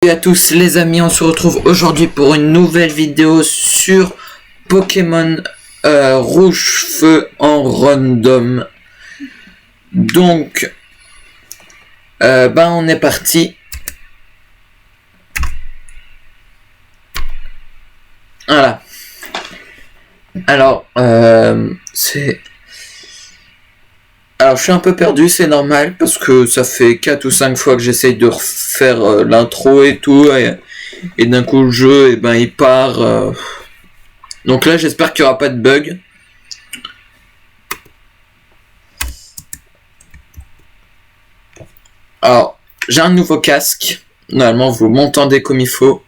Salut à tous les amis, on se retrouve aujourd'hui pour une nouvelle vidéo sur Pokémon Rouge Feu en random. Donc, on est parti. Voilà. Alors, Alors, je suis un peu perdu, c'est normal, parce que ça fait 4 ou 5 fois que j'essaye de refaire l'intro et tout, et d'un coup le jeu, il part. Donc là, j'espère qu'il n'y aura pas de bug. Alors, j'ai un nouveau casque. Normalement, vous m'entendez comme il faut.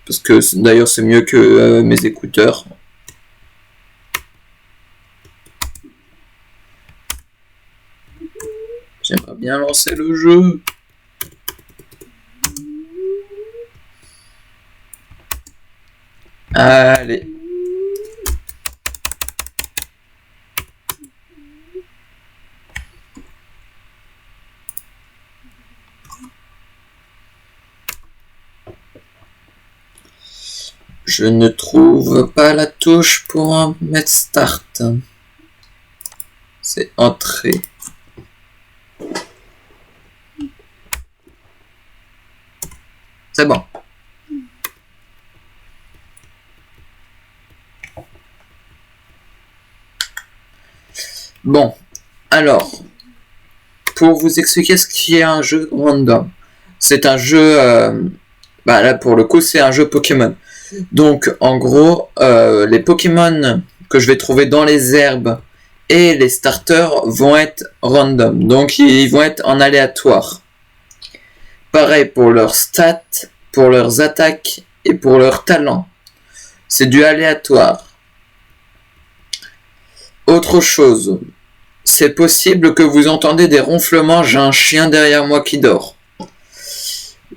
Parce que d'ailleurs, c'est mieux que mes écouteurs. J'aimerais bien lancer le jeu. Allez. Je ne trouve pas la touche pour mettre start. C'est entrée. C'est bon. Bon, alors, pour vous expliquer ce qui est un jeu random, c'est un jeu, là pour le coup c'est un jeu Pokémon. Donc en gros, les Pokémon que je vais trouver dans les herbes et les starters vont être random, donc ils vont être en aléatoire. Pareil pour leurs stats, pour leurs attaques et pour leurs talents. C'est du aléatoire. Autre chose, c'est possible que vous entendez des ronflements, j'ai un chien derrière moi qui dort.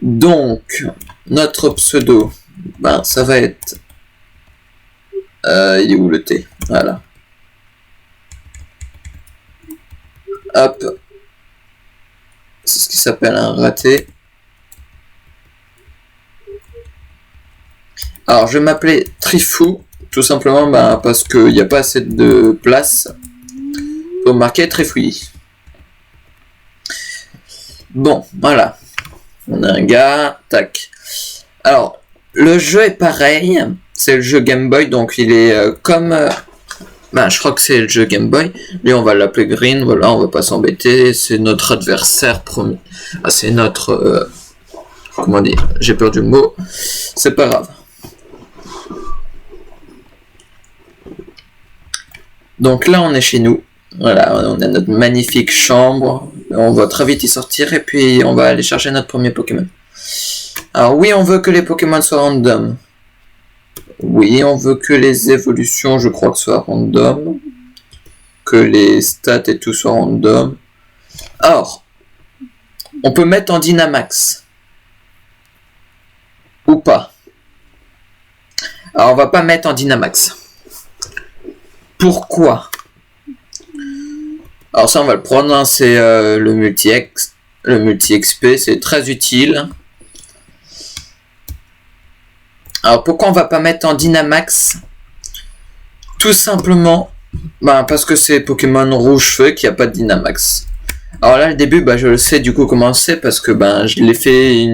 Donc, notre pseudo, ça va être... il est où le T? Voilà. Hop. C'est ce qui s'appelle un raté. Alors, je vais m'appeler Trifou, tout simplement parce qu'il n'y a pas assez de place pour marquer Trifouille. Bon, voilà. On a un gars, tac. Alors, le jeu est pareil, c'est le jeu Game Boy, donc il est comme... je crois que c'est le jeu Game Boy. Lui, on va l'appeler Green, voilà, on va pas s'embêter, c'est notre adversaire premier. C'est notre... comment dire? J'ai perdu le mot. C'est pas grave. Donc là, on est chez nous. Voilà, on a notre magnifique chambre. On va très vite y sortir et puis on va aller chercher notre premier Pokémon. Alors oui, on veut que les Pokémon soient random. Oui, on veut que les évolutions, je crois, que soient random. Que les stats et tout soient random. Or, on peut mettre en Dynamax. Ou pas. Alors, on va pas mettre en Dynamax. Pourquoi? Alors ça, on va le prendre, c'est le multi-XP, c'est très utile. Alors pourquoi on va pas mettre en Dynamax? Tout simplement, parce que c'est Pokémon Rouge Feu qui a pas de Dynamax. Alors là, le début, je le sais du coup comment c'est, parce que je l'ai fait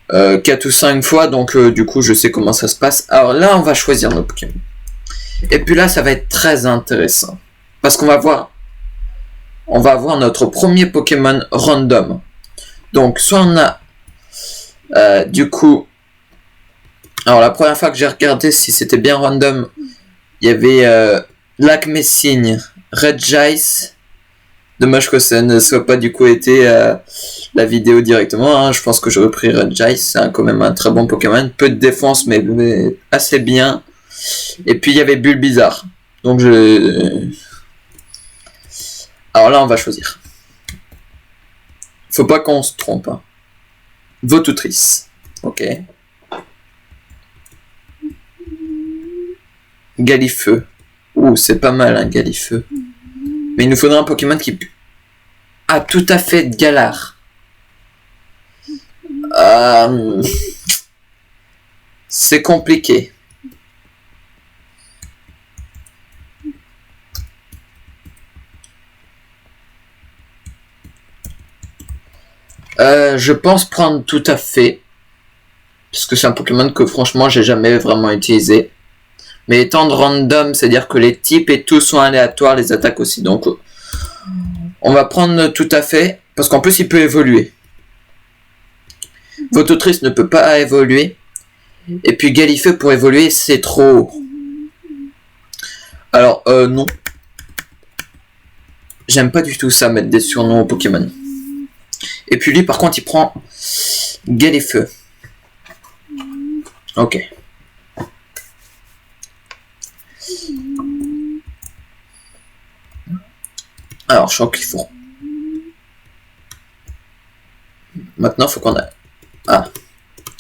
4 ou 5 fois, donc du coup je sais comment ça se passe. Alors là, on va choisir nos Pokémon. Et puis là, ça va être très intéressant. Parce qu'on va voir notre premier Pokémon random. Donc, soit on a, du coup... Alors, la première fois que j'ai regardé si c'était bien random, il y avait Lac Messigne, Regice. Dommage que ça ne soit pas du coup été la vidéo directement. Je pense que j'aurais pris Regice. C'est quand même un très bon Pokémon. Peu de défense, mais assez bien. Et puis, il y avait Bulbizarre. Donc, Alors là, on va choisir. Faut pas qu'on se trompe. Vautotrice. Ok. Galifeu. Ouh, c'est pas mal, Galifeu. Mais il nous faudra un Pokémon qui... Ah, tout à fait, Galar. C'est compliqué. Je pense prendre tout à fait. Parce que c'est un Pokémon que franchement j'ai jamais vraiment utilisé. Mais étant de random, c'est-à-dire que les types et tout sont aléatoires, les attaques aussi. Donc on va prendre tout à fait. Parce qu'en plus il peut évoluer. Vototrice ne peut pas évoluer. Et puis Galifeu pour évoluer c'est trop haut. Alors non. J'aime pas du tout ça, mettre des surnoms aux Pokémon. Et puis lui par contre il prend Galifeu. Ok. Alors je sens qu'il faut. Maintenant faut qu'on a. Ah.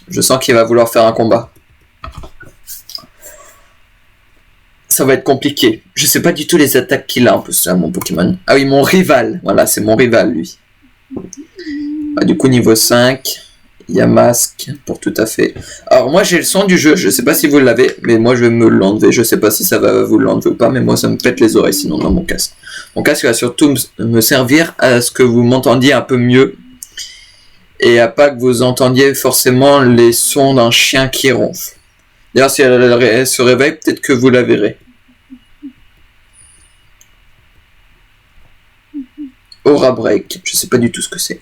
Je sens qu'il va vouloir faire un combat. Ça va être compliqué. Je sais pas du tout les attaques qu'il a en plus là, mon Pokémon. Ah oui, mon rival. Voilà, c'est mon rival lui. Ah, du coup niveau 5. Il y a masque pour tout à fait. Alors moi j'ai le son du jeu, je sais pas si vous l'avez, mais moi je vais me l'enlever. Je sais pas si ça va vous l'enlever ou pas, mais moi ça me pète les oreilles sinon dans mon casque. Mon casque va surtout me servir à ce que vous m'entendiez un peu mieux. Et à pas que vous entendiez forcément les sons d'un chien qui ronfle. D'ailleurs si elle se réveille, peut-être que vous la verrez. Aura Break, je sais pas du tout ce que c'est.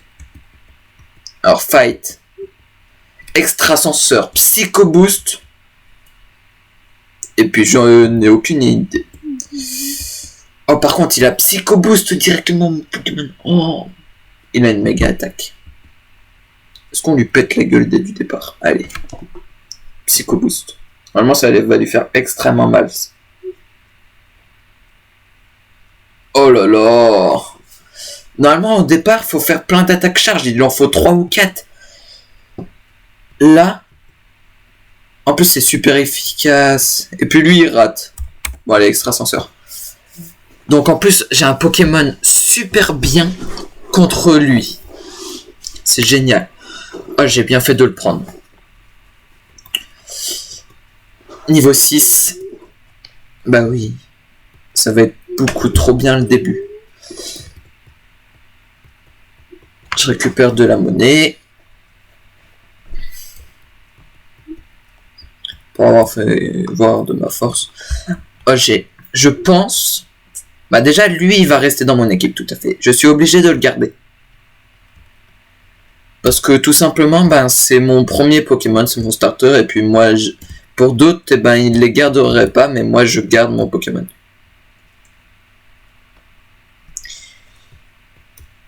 Alors Fight. Extrasenseur, Psycho Boost. Et puis j'en ai aucune idée. Oh par contre il a Psycho Boost directement mon Pokémon. Oh. Il a une méga attaque. Est-ce qu'on lui pète la gueule dès du départ? Allez. Psycho Boost. Normalement ça va lui faire extrêmement mal. Oh là là. Normalement au départ faut faire plein d'attaques charges. Il en faut 3 ou 4. Là, en plus c'est super efficace. Et puis lui il rate. Bon allez, extrasenseur. Donc en plus j'ai un Pokémon super bien contre lui. C'est génial. Oh, j'ai bien fait de le prendre. Niveau 6. Bah oui. Ça va être beaucoup trop bien le début. Je récupère de la monnaie. Pour avoir fait voir de ma force. Oh, je pense. Bah déjà lui il va rester dans mon équipe tout à fait. Je suis obligé de le garder. Parce que tout simplement ben c'est mon premier Pokémon, c'est mon starter et puis moi pour d'autres eh ben ils les garderaient pas mais moi je garde mon Pokémon.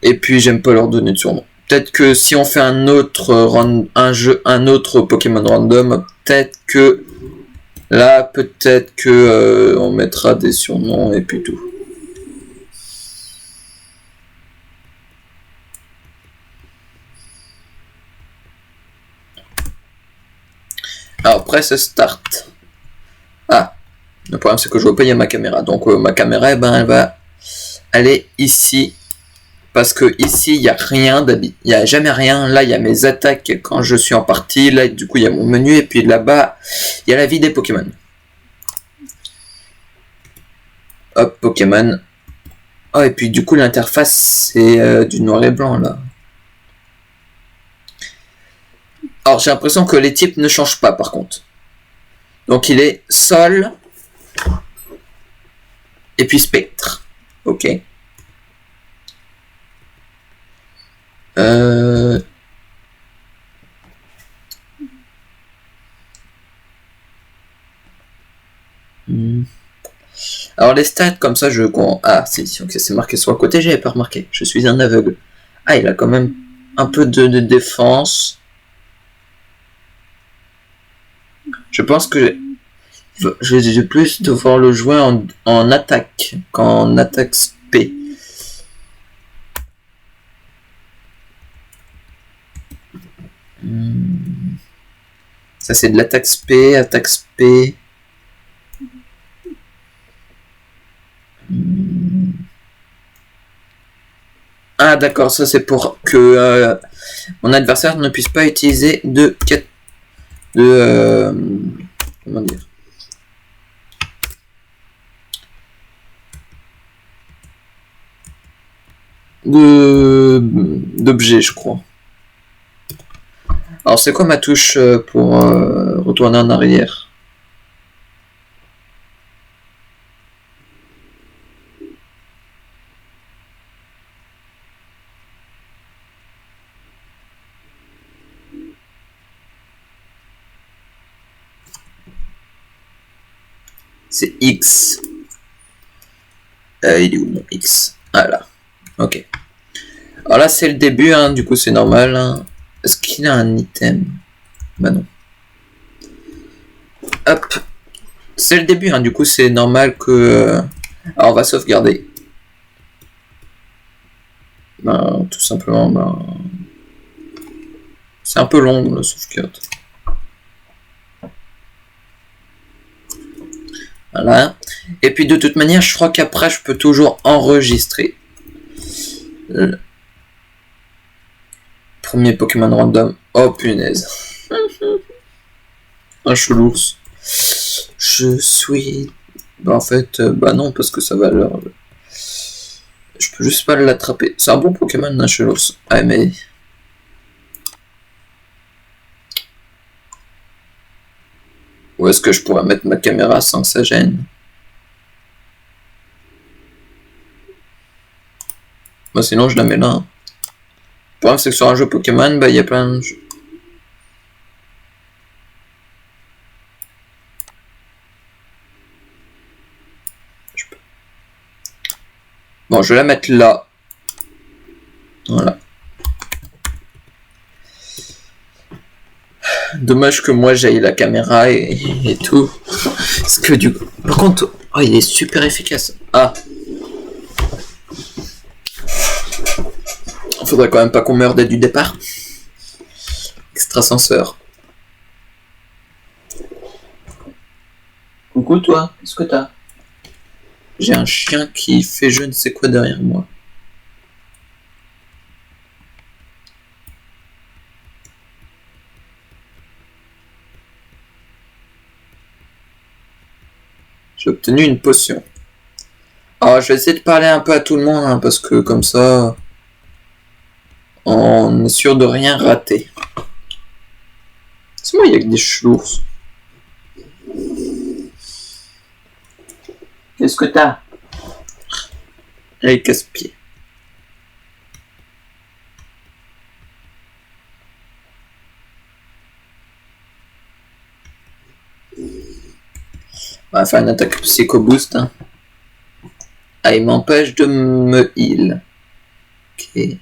Et puis j'aime pas leur donner de surnom. Peut-être que si on fait un autre Pokémon random, peut-être que là, peut-être que on mettra des surnoms et puis tout. Alors press start. Ah, le problème c'est que je vois pas il y a ma caméra. Donc ma caméra, eh ben elle va aller ici. Parce que ici il n'y a rien d'habitude, il n'y a jamais rien. Là il y a mes attaques quand je suis en partie. Là du coup il y a mon menu et puis là-bas il y a la vie des Pokémon. Hop Pokémon. Oh et puis du coup l'interface c'est du noir et blanc là. Alors j'ai l'impression que les types ne changent pas par contre. Donc il est Sol et puis Spectre. Ok. Alors les stats comme ça je... Ah si, ok, c'est marqué sur le côté, j'avais pas remarqué. Je suis un aveugle. Ah il a quand même un peu de défense. Je pense que je vais plus devoir le jouer en attaque qu'en attaque spé. Ça c'est de l'attaque spé, attaque spé. Ah d'accord, ça c'est pour que mon adversaire ne puisse pas utiliser comment dire, d'objets, je crois. Alors c'est quoi ma touche pour retourner en arrière? C'est X. Il est où mon X? Ah là. Ok. Alors là c'est le début, hein, du coup c'est normal. Hein. Est-ce qu'il a un item? Bah non. Hop. C'est le début, hein, du coup c'est normal que... Alors on va sauvegarder. Ben, tout simplement, ben... C'est un peu long le sauvegarde. Voilà. Et puis de toute manière, je crois qu'après je peux toujours enregistrer. Premier Pokémon random. Oh punaise. Un chelours. Je suis... Bah en fait, bah non, parce que ça va leur... Je peux juste pas l'attraper. C'est un bon Pokémon, un chelours. Ah mais... Où est-ce que je pourrais mettre ma caméra sans que ça gêne? Bah sinon je la mets là. Le problème c'est que sur un jeu Pokémon, bah il y a plein de jeux. Bon, je vais la mettre là. Voilà. Dommage que moi j'aille la caméra et tout. Parce que du coup... Par contre, oh, il est super efficace. Ah. Faudrait quand même pas qu'on meure dès du départ. Extrasenseur. Coucou toi, qu'est-ce que t'as? J'ai un chien qui fait je ne sais quoi derrière moi. J'ai obtenu une potion. Alors je vais essayer de parler un peu à tout le monde, hein, parce que comme ça, on est sûr de rien rater. C'est moi, il y a que des chelours. Qu'est-ce que t'as? Allez, casse-pied. On va faire une attaque psycho boost. Hein. Ah, il m'empêche de me heal. Ok.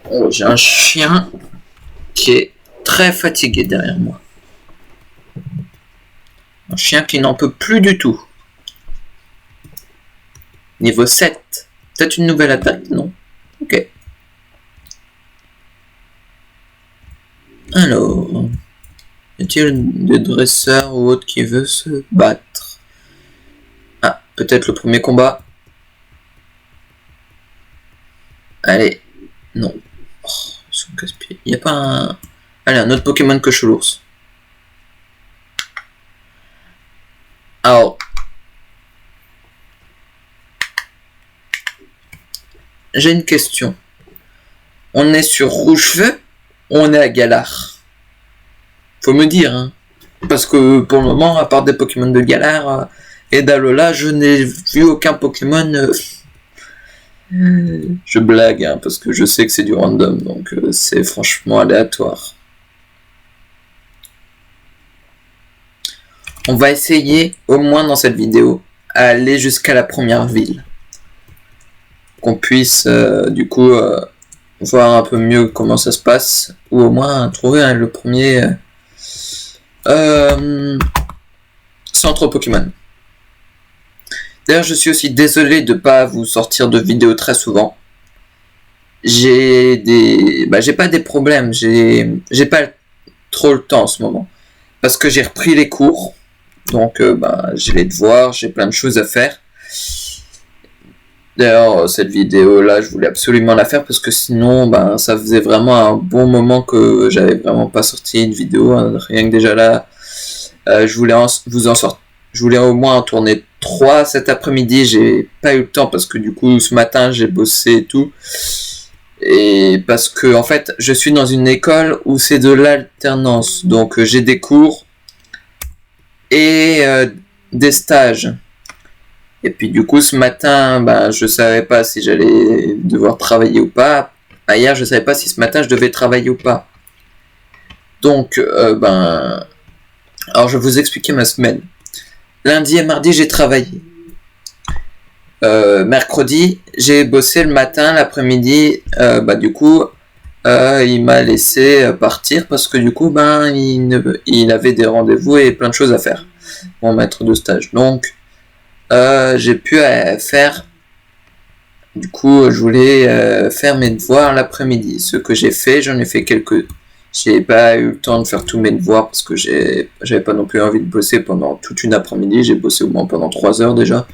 Oh, j'ai un chien qui est très fatigué derrière moi. Un chien qui n'en peut plus du tout. Niveau 7. Peut-être une nouvelle attaque, non? Ok. Alors... Y a-t-il des dresseurs ou autres qui veulent se battre? Ah, peut-être le premier combat. Allez. Non. Oh, son casse-pied. Y a pas un... Allez, un autre Pokémon que Chelours. Alors... J'ai une question. On est sur Rouge-Feu ou on est à Galar? Faut me dire, hein. Parce que pour le moment, à part des Pokémon de Galar et d'Alola, je n'ai vu aucun Pokémon... Je blague, hein, parce que je sais que c'est du random, donc c'est franchement aléatoire. On va essayer, au moins dans cette vidéo, à aller jusqu'à la première ville. Qu'on puisse, du coup, voir un peu mieux comment ça se passe, ou au moins trouver le premier centre Pokémon. D'ailleurs, je suis aussi désolé de ne pas vous sortir de vidéos très souvent. j'ai pas des problèmes, j'ai pas trop le temps en ce moment. Parce que j'ai repris les cours. Donc, j'ai les devoirs, j'ai plein de choses à faire. D'ailleurs, cette vidéo-là, je voulais absolument la faire parce que sinon, ça faisait vraiment un bon moment que j'avais vraiment pas sorti une vidéo. Hein. Rien que déjà là, je voulais je voulais au moins en tourner 3 cet après-midi. J'ai pas eu le temps parce que du coup, ce matin, j'ai bossé et tout. Et parce que, en fait, je suis dans une école où c'est de l'alternance. Donc, j'ai des cours et des stages. Et puis du coup ce matin, je savais pas si j'allais devoir travailler ou pas. Hier, je savais pas si ce matin je devais travailler ou pas. Donc, alors je vais vous expliquer ma semaine. Lundi et mardi, j'ai travaillé. Mercredi, j'ai bossé le matin, l'après-midi. Du coup, il m'a laissé partir parce que du coup, il avait des rendez-vous et plein de choses à faire. Mon maître de stage. Donc, j'ai pu faire. Du coup, je voulais faire mes devoirs l'après-midi. Ce que j'ai fait, j'en ai fait quelques. J'ai pas eu le temps de faire tous mes devoirs parce que j'avais pas non plus envie de bosser pendant toute une après-midi. J'ai bossé au moins pendant 3 heures déjà.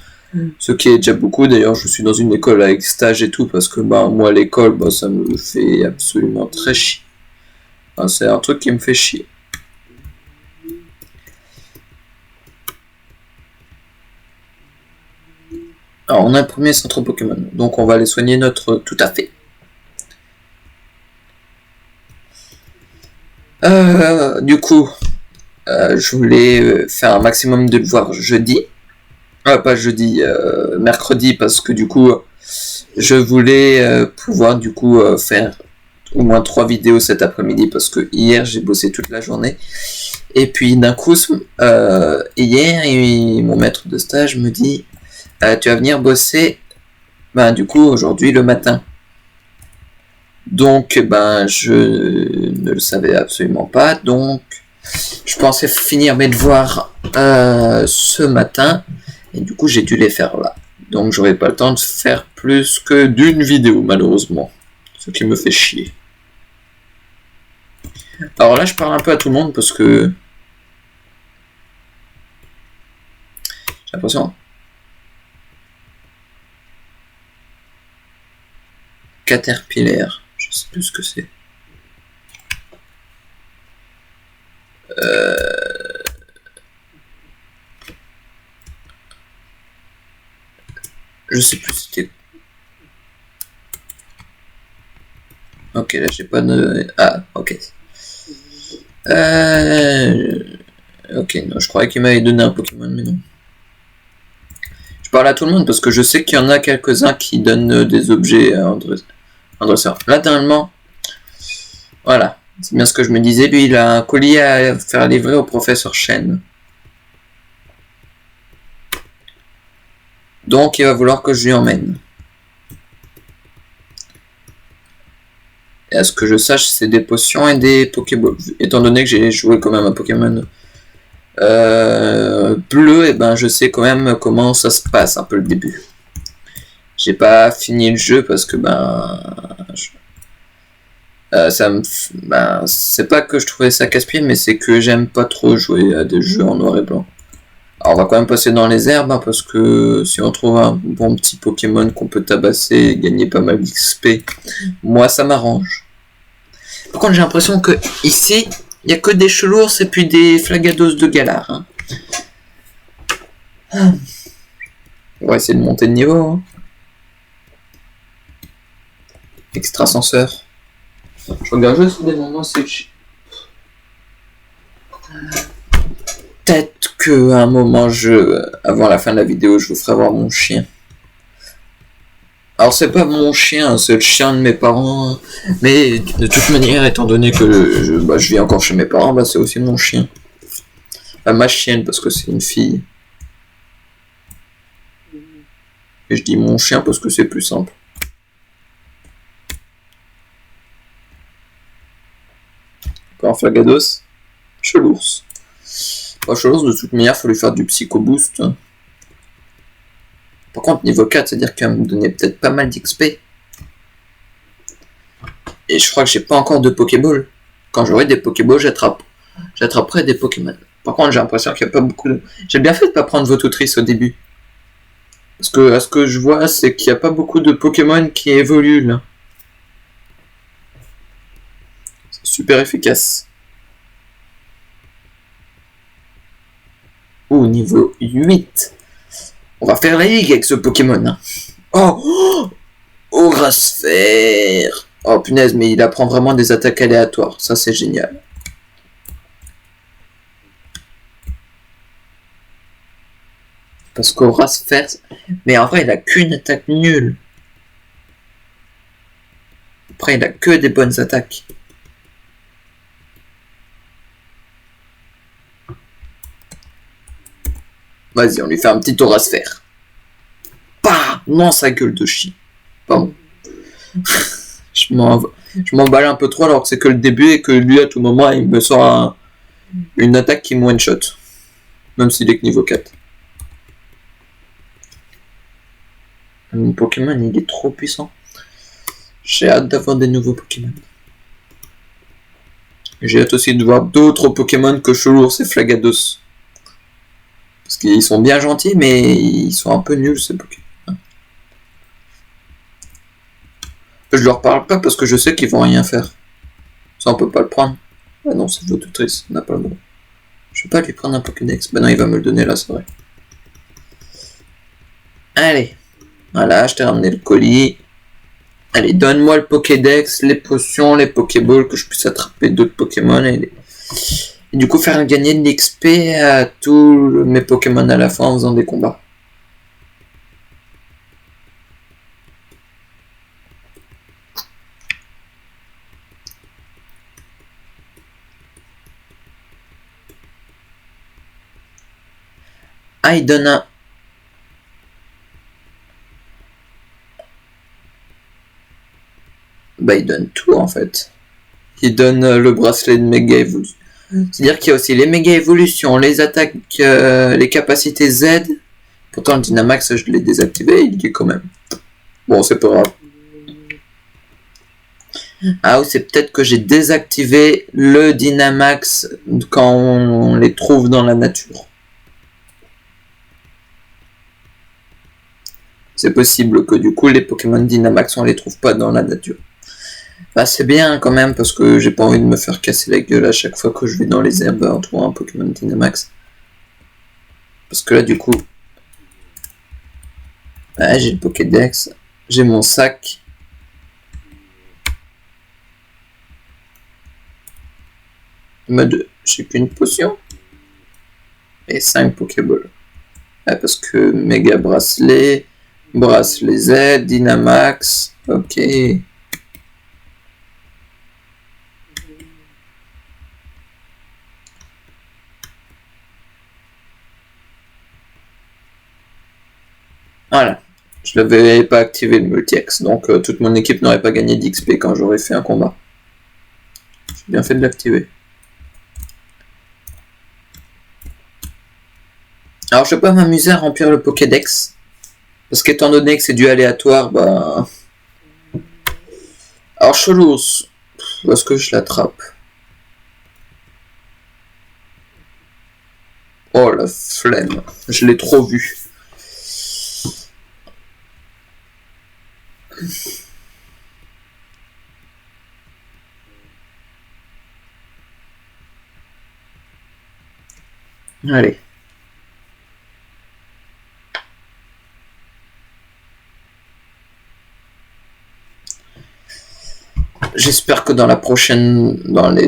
Ce qui est déjà beaucoup. D'ailleurs, je suis dans une école avec stage et tout parce que moi, l'école, ça me fait absolument très chier. C'est un truc qui me fait chier. Alors, on a un premier centre Pokémon, donc on va aller soigner notre... Tout à fait. Du coup, je voulais faire un maximum de devoirs jeudi. Pas jeudi, mercredi, parce que du coup, je voulais pouvoir du coup faire au moins 3 vidéos cet après-midi, parce que hier, j'ai bossé toute la journée. Et puis, d'un coup, hier, mon maître de stage me dit... tu vas venir bosser, du coup, aujourd'hui, le matin. Donc, je ne le savais absolument pas. Donc, je pensais finir mes devoirs ce matin. Et du coup, j'ai dû les faire là. Donc, j'aurais pas le temps de faire plus que d'une vidéo, malheureusement. Ce qui me fait chier. Alors là, je parle un peu à tout le monde parce que... j'ai l'impression... Caterpillar, je sais plus ce que c'est. Je sais plus c'était. Ok, là j'ai pas de. Ah, ok. Ok, non, je croyais qu'il m'avait donné un Pokémon, mais non. Je parle à tout le monde parce que je sais qu'il y en a quelques-uns qui donnent des objets à un dresseur. Là, dernièrement, voilà, c'est bien ce que je me disais. Lui, il a un colis à faire livrer au professeur Chen. Donc, il va vouloir que je lui emmène. Et à ce que je sache, c'est des potions et des Pokéballs. Étant donné que j'ai joué quand même à Pokémon bleu, et je sais quand même comment ça se passe un peu le début. J'ai pas fini le jeu parce que c'est pas que je trouvais ça casse-pied, mais c'est que j'aime pas trop jouer à des jeux en noir et blanc. Alors on va quand même passer dans les herbes parce que si on trouve un bon petit Pokémon qu'on peut tabasser et gagner pas mal d'XP, moi ça m'arrange. Par contre j'ai l'impression que ici il y a que des chelours et puis des flagados de Galar. On va essayer de monter de niveau. Extrasenseur. Je regarde juste des moments, c'est peut-être qu'à un moment, avant la fin de la vidéo, je vous ferai voir mon chien. Alors c'est pas mon chien, c'est le chien de mes parents, mais de toute manière, étant donné que je vis encore chez mes parents, c'est aussi mon chien. Ma chienne, parce que c'est une fille. Et je dis mon chien parce que c'est plus simple. Encore un flagados. Chelours. Chelours, de toute manière, il faut lui faire du psycho boost. Par contre, niveau 4, c'est-à-dire qu'il va me donner peut-être pas mal d'XP. Et je crois que j'ai pas encore de Pokéball. Quand j'aurai des Pokéballs, j'attraperai des Pokémon. Par contre, j'ai l'impression qu'il n'y a pas beaucoup de... J'ai bien fait de pas prendre Vototrice au début. Parce que, à ce que je vois, c'est qu'il n'y a pas beaucoup de Pokémon qui évoluent, là. C'est super efficace. Ouh, niveau 8. On va faire la ligue avec ce Pokémon. Hein. Oh, Aurasphère. Oh punaise, mais il apprend vraiment des attaques aléatoires. Ça, c'est génial. Parce qu'Aurasphère... Mais en vrai, il a qu'une attaque nulle. Après, il a que des bonnes attaques. Vas-y, on lui fait un petit Aurasphère. Bah, non, sa gueule de chien. Pardon. Je m'emballe un peu trop alors que c'est que le début et que lui, à tout moment, il me sort une attaque qui me one-shot. Même s'il est que niveau 4. Mon Pokémon, il est trop puissant. J'ai hâte d'avoir des nouveaux Pokémon. J'ai hâte aussi de voir d'autres Pokémon que Cholours et Flagados. Parce qu'ils sont bien gentils, mais ils sont un peu nuls, ces Pokémon. Je leur parle pas parce que je sais qu'ils vont rien faire. Ça, on peut pas le prendre. Ah non, c'est Vototrice, on n'a pas le droit. Je vais pas lui prendre un Pokédex. Bah non, il va me le donner là, c'est vrai. Allez. Voilà, je t'ai ramené le colis. Allez, donne-moi le Pokédex, les potions, les Pokéballs, que je puisse attraper d'autres Pokémon et du coup faire gagner de l'XP à tous mes Pokémon à la fin en faisant des combats. Ah, il donne un... Bah, il donne tout, en fait. Il donne le bracelet de Méga Évolution. C'est-à-dire qu'il y a aussi les Méga Évolutions, les attaques, les capacités Z. Pourtant, le Dynamax, je l'ai désactivé, il y est quand même. Bon, c'est pas grave. Ah, ou c'est peut-être que j'ai désactivé le Dynamax quand on les trouve dans la nature. C'est possible que du coup les Pokémon Dynamax on les trouve pas dans la nature. Bah c'est bien quand même parce que j'ai pas envie de me faire casser la gueule à chaque fois que je vais dans les herbes en trouvant un Pokémon Dynamax. Parce que là du coup... Ah, j'ai le Pokédex, j'ai mon sac. Mode, j'ai qu'une potion. Et 5 Pokéballs. Ah, parce que méga bracelet, bracelet Z, Dynamax, ok. Voilà, je n'avais pas activé le multi-X, donc toute mon équipe n'aurait pas gagné d'XP quand j'aurais fait un combat. J'ai bien fait de l'activer. Alors je vais pas m'amuser à remplir le Pokédex, parce qu'étant donné que c'est du aléatoire, bah... Alors Cholours, où est-ce que je l'attrape? Oh la flemme, je l'ai trop vu. Allez. J'espère que dans les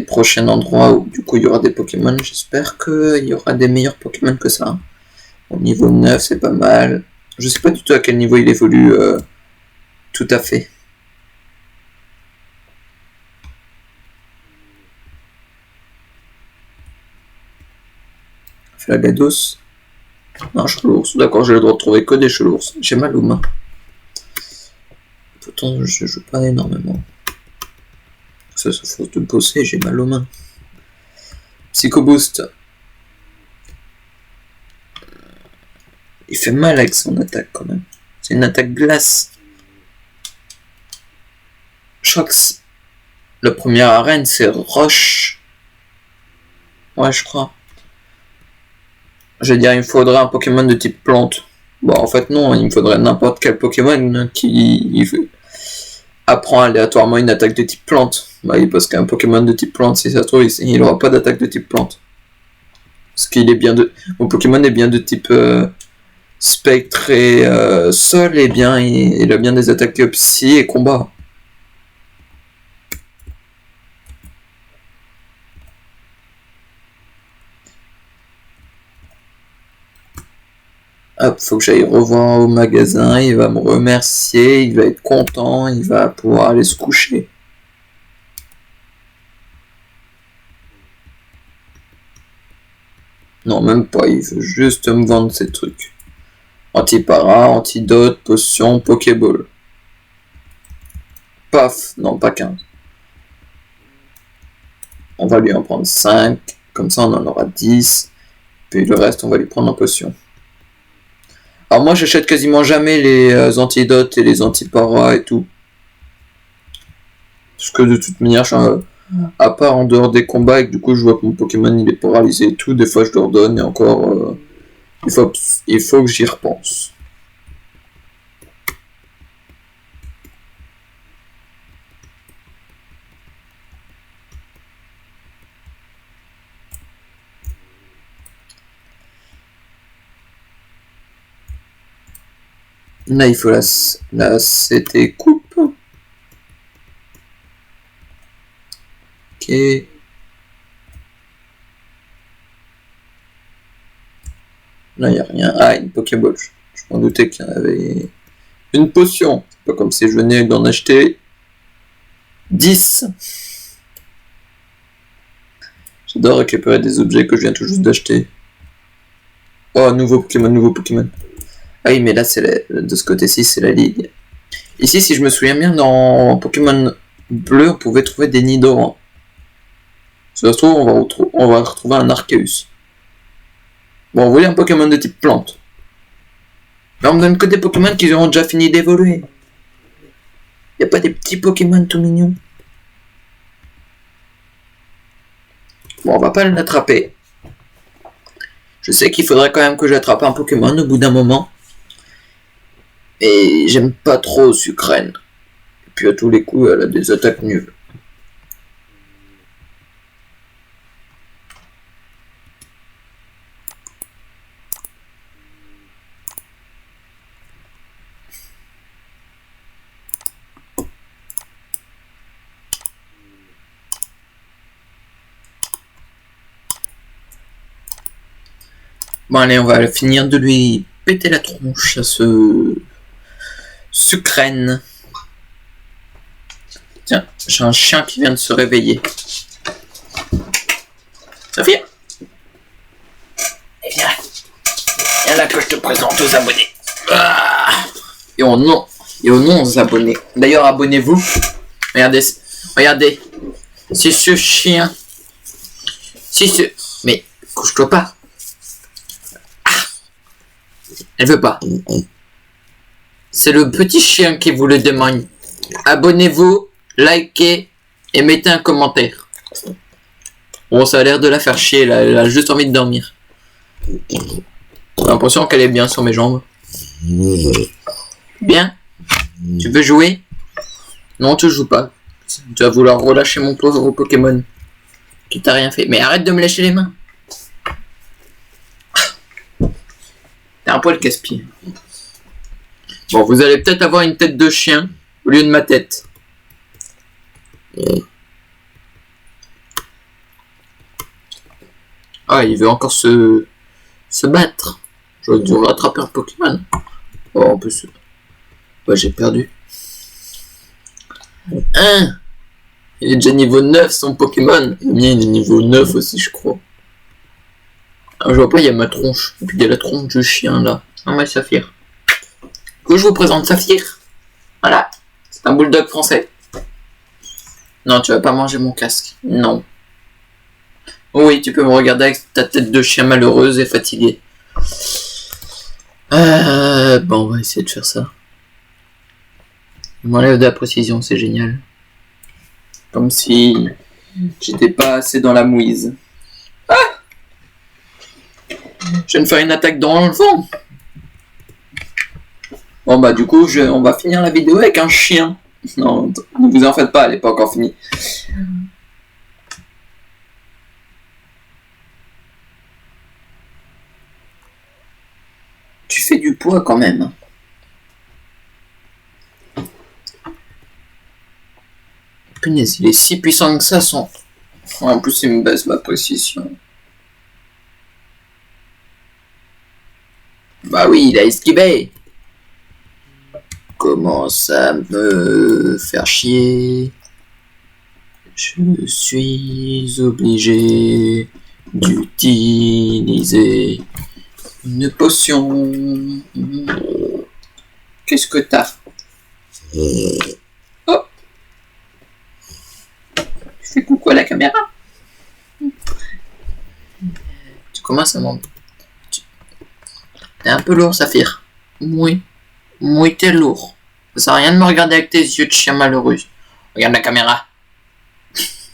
prochains endroits où du coup il y aura des Pokémon, j'espère qu'il y aura des meilleurs Pokémon que ça. Au niveau 9 c'est pas mal. Je sais pas du tout à quel niveau il évolue tout à fait. Flagados. Non, Cholours. D'accord, j'ai le droit de trouver que des Cholours. J'ai mal aux mains. Pourtant, je joue pas énormément. Ça se force de bosser, j'ai mal aux mains. Psycho Boost. Il fait mal avec son attaque quand même. C'est une attaque glace. Chox. Le premier arène, c'est Roche. Ouais, je crois. Je veux dire, il me faudrait un Pokémon de type plante. Bon, en fait, non, il me faudrait n'importe quel Pokémon qui apprend aléatoirement une attaque de type plante. Bah oui, parce qu'un Pokémon de type plante, si ça se trouve, il n'aura pas d'attaque de type plante. Parce qu'il est bien de... Mon Pokémon est bien de type spectre et sol, et bien, il a bien des attaques psy et combat. Hop, faut que j'aille revoir au magasin, il va me remercier, il va être content, il va pouvoir aller se coucher. Non, même pas, il veut juste me vendre ces trucs. Antipara, antidote, potion, pokéball. Paf, non pas 15. On va lui en prendre 5, comme ça on en aura 10. Puis le reste on va lui prendre en potion. Alors moi j'achète quasiment jamais les antidotes et les antiparas et tout. Parce que de toute manière, à part en dehors des combats et que du coup je vois que mon Pokémon il est paralysé et tout, des fois je leur donne et encore il faut que j'y repense. Là il faut la CT coupe. Ok. Là, il n'y a rien. Ah, une Pokéball. Je m'en doutais qu'il y en avait une potion. C'est pas comme si je venais d'en acheter 10. J'adore récupérer des objets que je viens tout juste d'acheter. Oh, nouveau Pokémon, nouveau Pokémon. Ah oui, mais là, de ce côté-ci, c'est la ligue. Ici, si je me souviens bien, dans Pokémon bleu, on pouvait trouver des Nidorans. Si ça se trouve, on va retrouver un Arceus. Bon, vous voulez un Pokémon de type plante. Mais on me donne que des Pokémon qui auront déjà fini d'évoluer. Y a pas des petits Pokémon tout mignons. Bon, on va pas l'attraper. Je sais qu'il faudrait quand même que j'attrape un Pokémon au bout d'un moment. Et j'aime pas trop Sucrène. Et puis à tous les coups, elle a des attaques nulles. Bon allez, on va finir de lui péter la tronche à ce Sucrène. Tiens, j'ai un chien qui vient de se réveiller. Sophie, viens là que je te présente aux abonnés. Et au nom aux abonnés. D'ailleurs, abonnez-vous. Regardez. C'est ce chien. Mais couche-toi pas. Elle veut pas. C'est le petit chien qui vous le demande. Abonnez-vous, likez et mettez un commentaire. Bon, ça a l'air de la faire chier là. Elle a juste envie de dormir. J'ai l'impression qu'elle est bien sur mes jambes. Bien. Tu veux jouer? Non, tu joues pas. Tu vas vouloir relâcher mon pauvre Pokémon qui t'a rien fait. Mais arrête de me lâcher les mains. T'es un poil casse-pied. Bon, vous allez peut-être avoir une tête de chien au lieu de ma tête. Ah, il veut encore se battre. J'aurais dû rattraper un Pokémon. Oh, en plus... Ouais, j'ai perdu. Hein? Il est déjà niveau 9, son Pokémon. Le mien, il est niveau 9 aussi, je crois. Ah, je vois pas, il y a ma tronche. Et puis il y a la tronche du chien, là. Ah, ouais, Saphir. Que je vous présente Saphir. Voilà. C'est un bulldog français. Non, tu vas pas manger mon casque. Non. Oui, tu peux me regarder avec ta tête de chien malheureuse et fatiguée. Bon, on va essayer de faire ça. Il m'enlève de la précision, c'est génial. Comme si j'étais pas assez dans la mouise. Ah! Je viens de faire une attaque dans le vent. Bon bah du coup, on va finir la vidéo avec un chien. Non, ne vous en faites pas, elle n'est pas encore finie. Tu fais du poids quand même. Punaise, il est si puissant que ça, son... En plus, il me baisse ma position. Bah oui, il a esquivé. Commence à me faire chier. Je suis obligé d'utiliser une potion. Qu'est-ce que t'as? Oh! Tu fais coucou à la caméra? Tu commences à m'en... T'es un peu lourd, Saphir. Oui. Oui, t'es lourd. Ça sert à rien de me regarder avec tes yeux de chien malheureux. Regarde la caméra.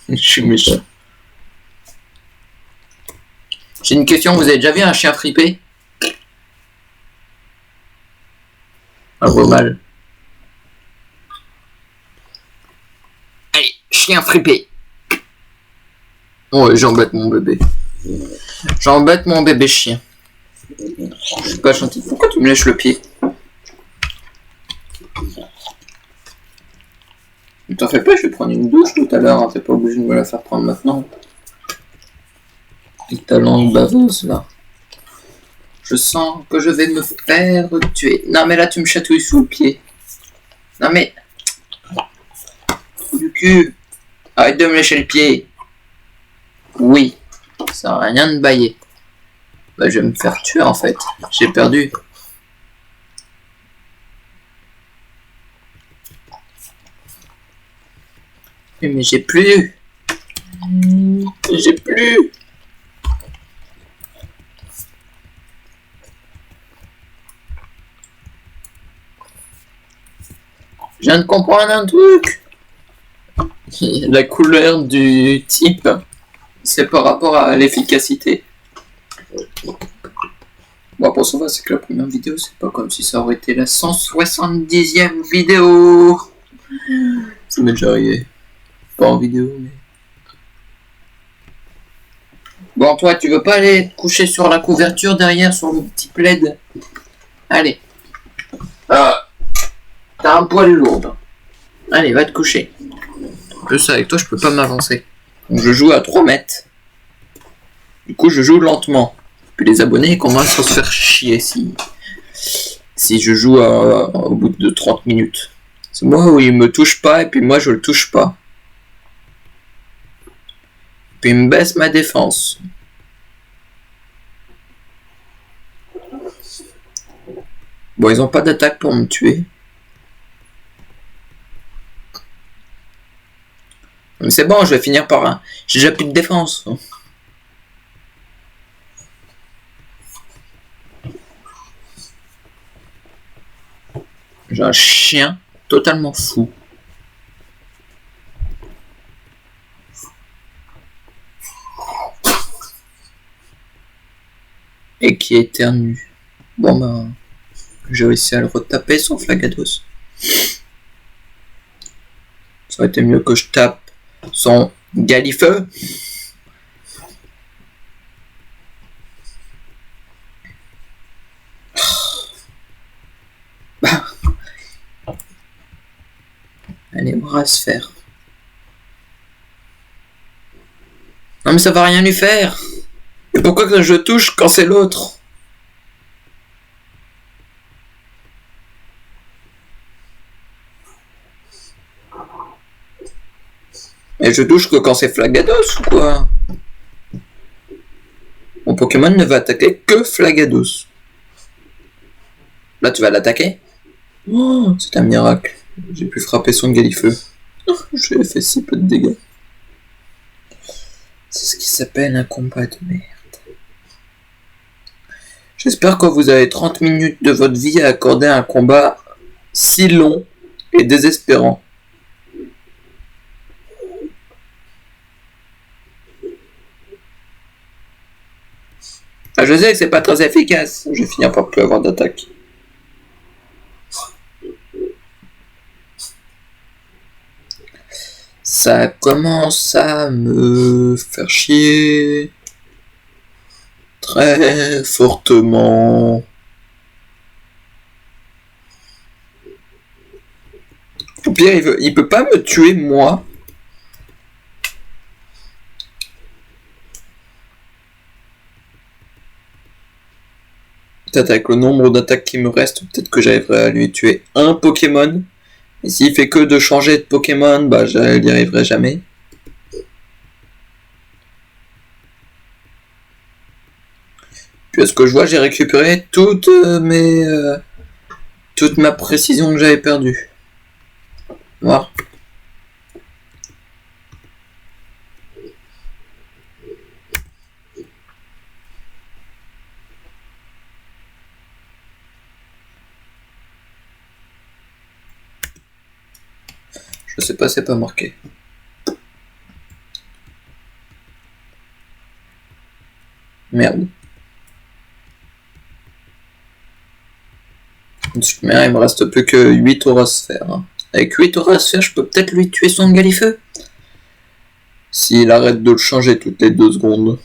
Je suis méchant. J'ai une question, vous avez déjà vu un chien fripé? Un gros mal. Allez, chien fripé. Ouais, j'embête mon bébé. J'embête mon bébé chien. Je suis pas gentil. Pourquoi tu me lèches le pied? Ne t'en fais pas, je vais prendre une douche tout à l'heure. Hein. T'es pas obligé de me la faire prendre maintenant. Et ta langue baveuse là. Je sens que je vais me faire tuer. Non mais là tu me chatouilles sous le pied. Non mais... Du cul. Arrête de me lécher le pied. Oui. Ça sert à rien de bailler. Bah je vais me faire tuer en fait. J'ai perdu. Mais j'ai plus. J'ai plus. Je viens de comprendre un truc. La couleur du type, c'est par rapport à l'efficacité. Bon, pour ça va, c'est que la première vidéo, c'est pas comme si ça aurait été la 170e vidéo. Ça m'est déjà arrivé. Pas en vidéo, mais... Bon, toi, tu veux pas aller te coucher sur la couverture derrière, sur le petit plaid? Allez. Ah, t'as un poil lourd. Allez, va te coucher. En plus, avec toi, je peux pas m'avancer. Donc, je joue à 3 mètres. Du coup, je joue lentement. Puis les abonnés commencent à se faire chier si je joue au bout de 30 minutes. C'est moi où il me touche pas, et puis moi, je le touche pas. Puis il me baisse ma défense. Bon, ils ont pas d'attaque pour me tuer. Mais c'est bon, je vais finir par un... J'ai déjà plus de défense. J'ai un chien totalement fou. Et qui éternue. Bon ben... J'ai réussi à le retaper son Flagados. Ça aurait été mieux que je tape son Galifeu. Bah. Allez, bras faire. Non mais ça va rien lui faire. Et pourquoi que je touche quand c'est l'autre? Et je touche que quand c'est Flagados ou quoi? Mon Pokémon ne va attaquer que Flagados. Là tu vas l'attaquer? Oh, c'est un miracle. J'ai pu frapper son Galifeu. Oh, je lui ai fait si peu de dégâts. C'est ce qui s'appelle un combat de merde. J'espère que vous avez 30 minutes de votre vie à accorder à un combat si long et désespérant. Ah, je sais que c'est pas très efficace. Je vais finir par plus avoir d'attaque. Ça commence à me faire chier. Très fortement. Au pire, il peut pas me tuer, moi. Peut-être avec le nombre d'attaques qui me reste, peut-être que j'arriverai à lui tuer un Pokémon. Et s'il fait que de changer de Pokémon, bah je n'y arriverai jamais. Puis à ce que je vois, j'ai récupéré toute ma précision que j'avais perdue. Voir. Je sais pas, c'est pas marqué. Merde. Mais il me reste plus que 8 Aurosphères. Avec 8 Aurosphères, je peux peut-être lui tuer son Galifeu. S'il arrête de le changer toutes les 2 secondes.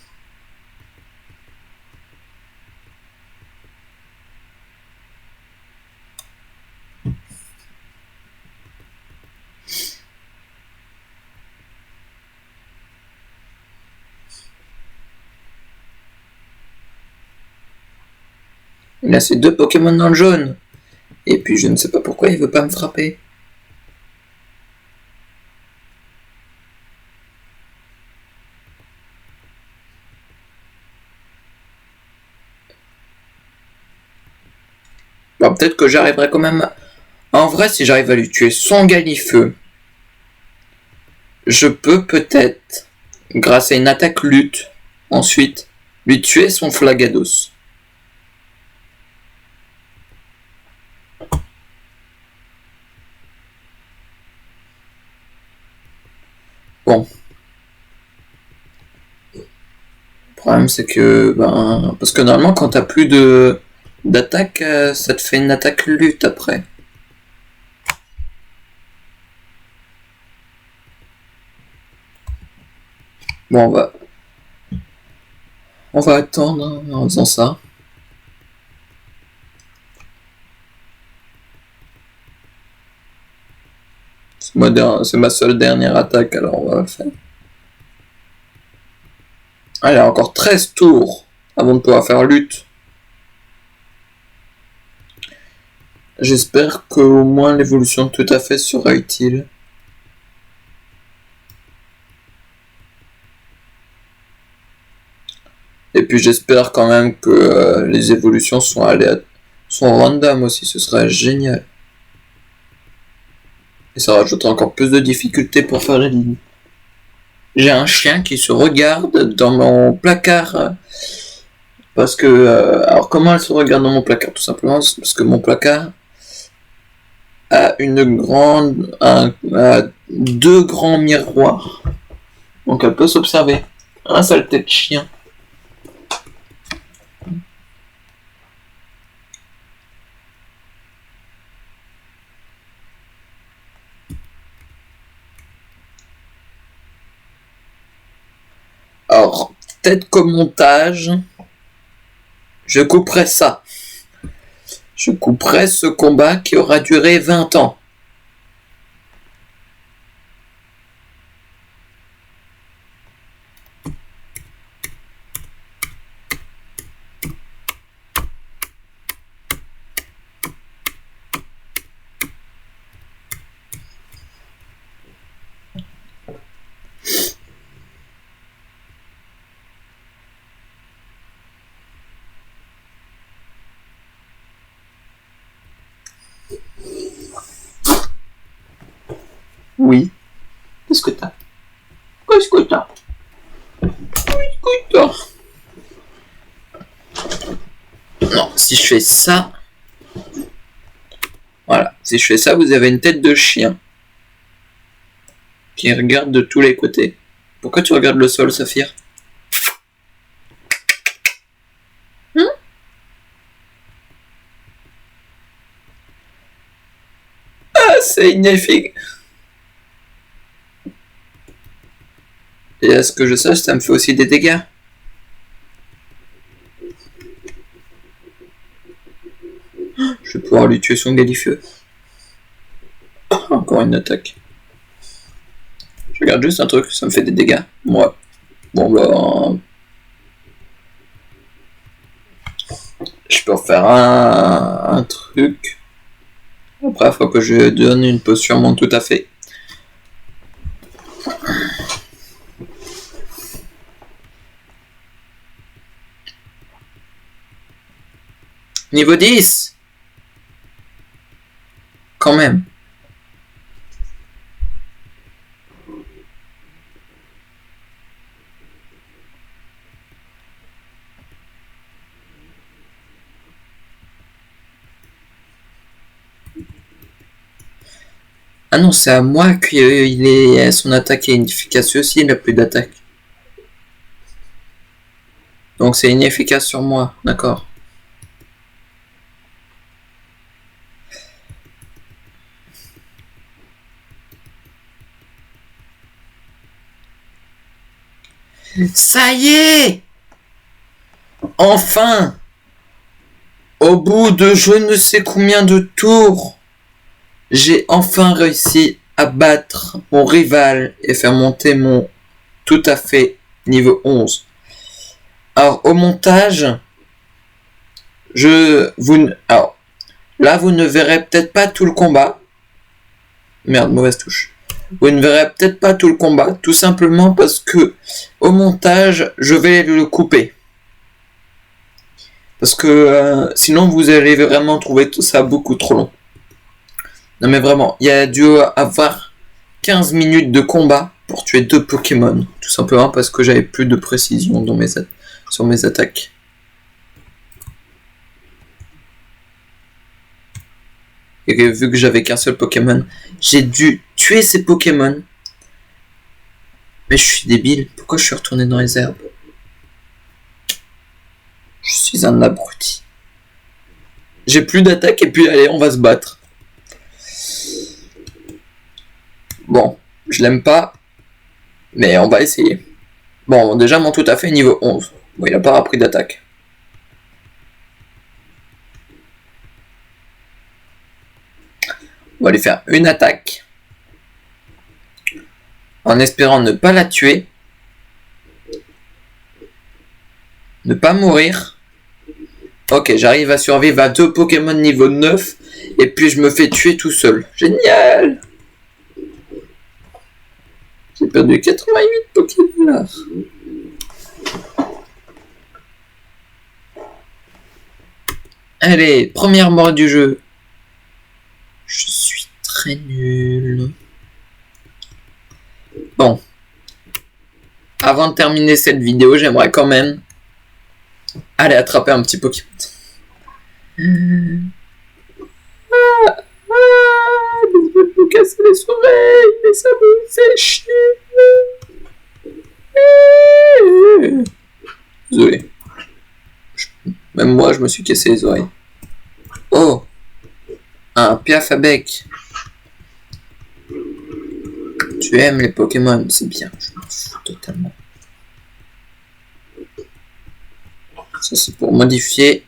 Il a ses 2 Pokémon dans le jaune. Et puis je ne sais pas pourquoi il veut pas me frapper. Bon, peut-être que j'arriverai quand même... En vrai, si j'arrive à lui tuer son Galifeu, je peux peut-être, grâce à une attaque lutte, ensuite, lui tuer son Flagados. Bon. Le problème, c'est que... parce que normalement, quand t'as plus d'attaque, ça te fait une attaque lutte après. Bon, on va attendre en faisant ça. C'est ma seule dernière attaque, alors on va le faire. Allez, encore 13 tours avant de pouvoir faire lutte. J'espère qu'au moins l'évolution tout à fait sera utile. Et puis j'espère quand même que les évolutions sont random aussi, ce serait génial. Et ça rajoutera encore plus de difficultés pour faire les lignes. J'ai un chien qui se regarde dans mon placard. Parce que... alors comment elle se regarde dans mon placard? Tout simplement parce que mon placard a deux grands miroirs. Donc elle peut s'observer. Un saleté de chien. Alors, peut-être qu'au montage, je couperai ça. Je couperai ce combat qui aura duré 20 ans. Oui. Qu'est-ce que t'as? Qu'est-ce que t'as? Non, si je fais ça... Voilà, si je fais ça, vous avez une tête de chien. Qui regarde de tous les côtés. Pourquoi tu regardes le sol, Saphir? c'est inefficace. Et à ce que je sache, ça me fait aussi des dégâts. Je vais pouvoir lui tuer son galifeu. Encore une attaque. Je regarde juste un truc, ça me fait des dégâts. Moi. Bon bah... Je peux refaire un truc. Après, il faut que je donne une potion monde tout à fait. Niveau 10 quand même. Ah non, c'est à moi qu'il est son attaque est inefficace aussi, il n'a plus d'attaque. Donc c'est inefficace sur moi, d'accord. Ça y est! Enfin! Au bout de je ne sais combien de tours, j'ai enfin réussi à battre mon rival et faire monter mon tout à fait niveau 11. Alors au montage, alors là vous ne verrez peut-être pas tout le combat. Merde, mauvaise touche. Vous ne verrez peut-être pas tout le combat, tout simplement parce que au montage, je vais le couper. Parce que sinon vous allez vraiment trouver tout ça beaucoup trop long. Non mais vraiment, il y a dû avoir 15 minutes de combat pour tuer 2 Pokémon. Tout simplement parce que j'avais plus de précision dans sur mes attaques. Et vu que j'avais qu'un seul Pokémon, j'ai dû tuer ces Pokémon. Mais je suis débile, pourquoi je suis retourné dans les herbes? Je suis un abruti. J'ai plus d'attaque et puis allez, on va se battre. Bon, je l'aime pas, mais on va essayer. Bon, déjà mon tout à fait niveau 11. Bon, il a pas repris d'attaque. On va lui faire une attaque. En espérant ne pas la tuer. Ne pas mourir. Ok, j'arrive à survivre à 2 Pokémon niveau 9. Et puis je me fais tuer tout seul. Génial! J'ai perdu 88 Pokémon. Allez, première mort du jeu. Je suis très nul. Bon. Avant de terminer cette vidéo, j'aimerais quand même aller attraper un petit Pokémon. Je vais me casser les oreilles, mais ça me fait chier. Désolé. Même moi, je me suis cassé les oreilles. Oh! Un piaf à bec. Tu aimes les Pokémon, c'est bien. Je m'en fous totalement. Ça, c'est pour modifier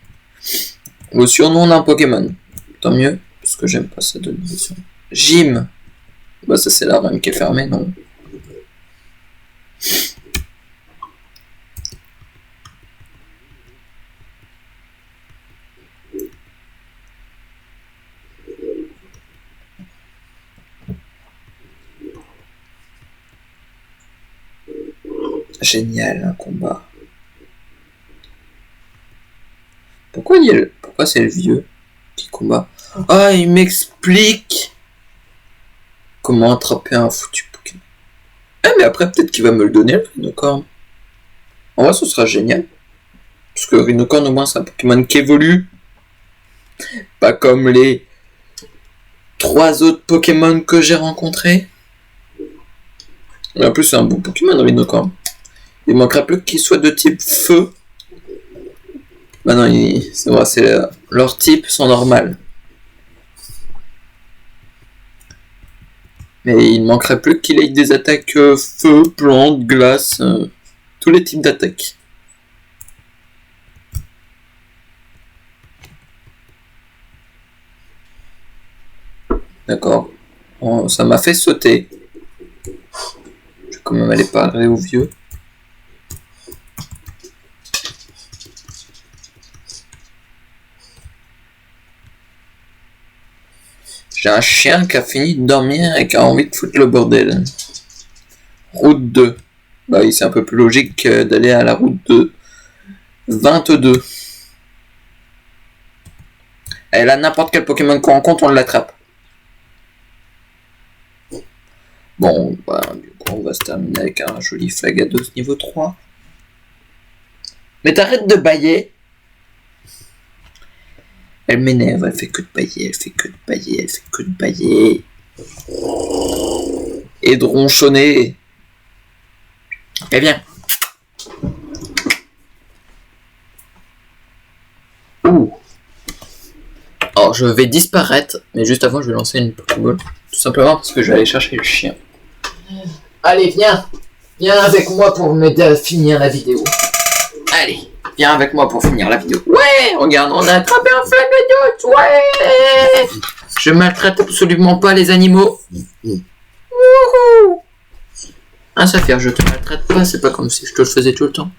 le surnom d'un Pokémon. Tant mieux, parce que j'aime pas cette notion. Gym. Bah, ça, c'est la reine qui est fermée, non? Génial, un combat. Pourquoi c'est le vieux qui combat? Ah, il m'explique comment attraper un foutu Pokémon. Ah, mais après, peut-être qu'il va me le donner, le Rhinocorn. En vrai, ce sera génial. Parce que Rhinocorn, au moins, c'est un Pokémon qui évolue. Pas comme les 3 autres Pokémon que j'ai rencontrés. Mais en plus, c'est un bon Pokémon, Rhinocorn. Il manquerait plus qu'il soit de type feu. Bah non, c'est vrai, leurs types sont normales. Mais il ne manquerait plus qu'il ait des attaques feu, plante, glace, tous les types d'attaques. D'accord. Bon, ça m'a fait sauter. Je vais quand même aller parler au vieux. J'ai un chien qui a fini de dormir et qui a envie de foutre le bordel. Route 2. Bah oui, c'est un peu plus logique d'aller à la route de 22. Et là, n'importe quel Pokémon qu'on rencontre, on l'attrape. Bon, bah, du coup, on va se terminer avec un joli Flagados niveau 3. Mais t'arrêtes de bailler. Elle m'énerve, elle fait que de bailler, elle fait que de bailler, elle fait que de bailler. Et de ronchonner. Eh bien. Ouh. Alors, je vais disparaître, mais juste avant, je vais lancer une Pokéball. Tout simplement parce que je vais aller chercher le chien. Allez, viens. Viens avec moi pour m'aider à finir la vidéo. Allez, viens avec moi pour finir la vidéo. Ouais, regarde, on a attrapé un Flagados. Ouais. Je maltraite absolument pas les animaux. Wouhou. Ah, Saphir, je te maltraite pas, c'est pas comme si je te le faisais tout le temps.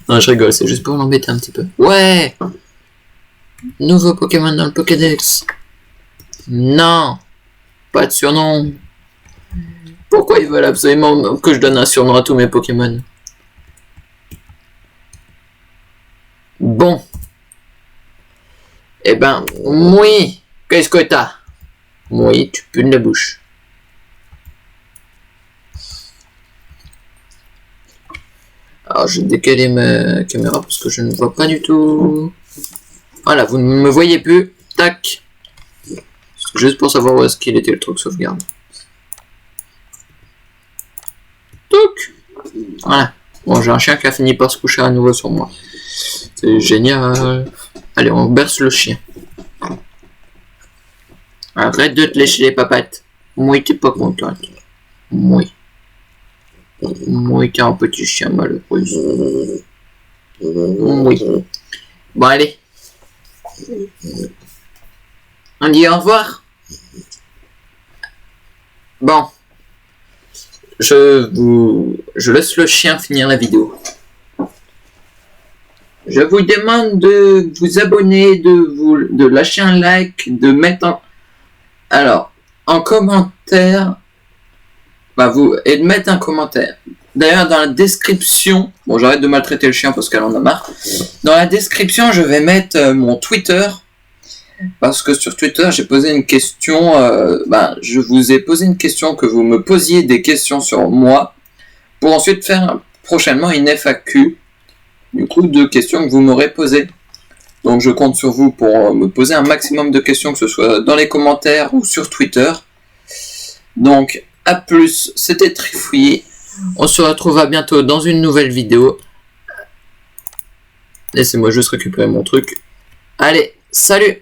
Non, je rigole, c'est juste pour l'embêter un petit peu. Ouais. Nouveau Pokémon dans le Pokédex. Non. Pas de surnom. Pourquoi ils veulent absolument que je donne un surnom à tous mes Pokémon? Bon. Eh ben, oui. Qu'est-ce que t'as? Oui, tu pues de la bouche. Alors, je vais décaler ma caméra parce que je ne vois pas du tout. Voilà, vous ne me voyez plus. Tac. Juste pour savoir où est-ce qu'il était le truc sauvegarde. Touc. Voilà. Bon, j'ai un chien qui a fini par se coucher à nouveau sur moi. C'est génial. Allez, on berce le chien. Arrête de te lécher les papates. Moi, t'es pas contente. Moi. Moi, t'es un petit chien malheureux. Oui. Bon, allez. On dit au revoir. Bon. Je laisse le chien finir la vidéo. Je vous demande de vous abonner, de lâcher un like, de mettre en commentaire, et de mettre un commentaire. D'ailleurs, dans la description, bon, j'arrête de maltraiter le chien parce qu'elle en a marre. Dans la description, je vais mettre mon Twitter. Parce que sur Twitter, j'ai posé une question, je vous ai posé une question, que vous me posiez des questions sur moi, pour ensuite faire prochainement une FAQ, du coup, de questions que vous m'aurez posées. Donc je compte sur vous pour me poser un maximum de questions, que ce soit dans les commentaires ou sur Twitter. Donc, à plus, c'était Trifouillé. On se retrouvera bientôt dans une nouvelle vidéo. Laissez-moi juste récupérer mon truc. Allez, salut!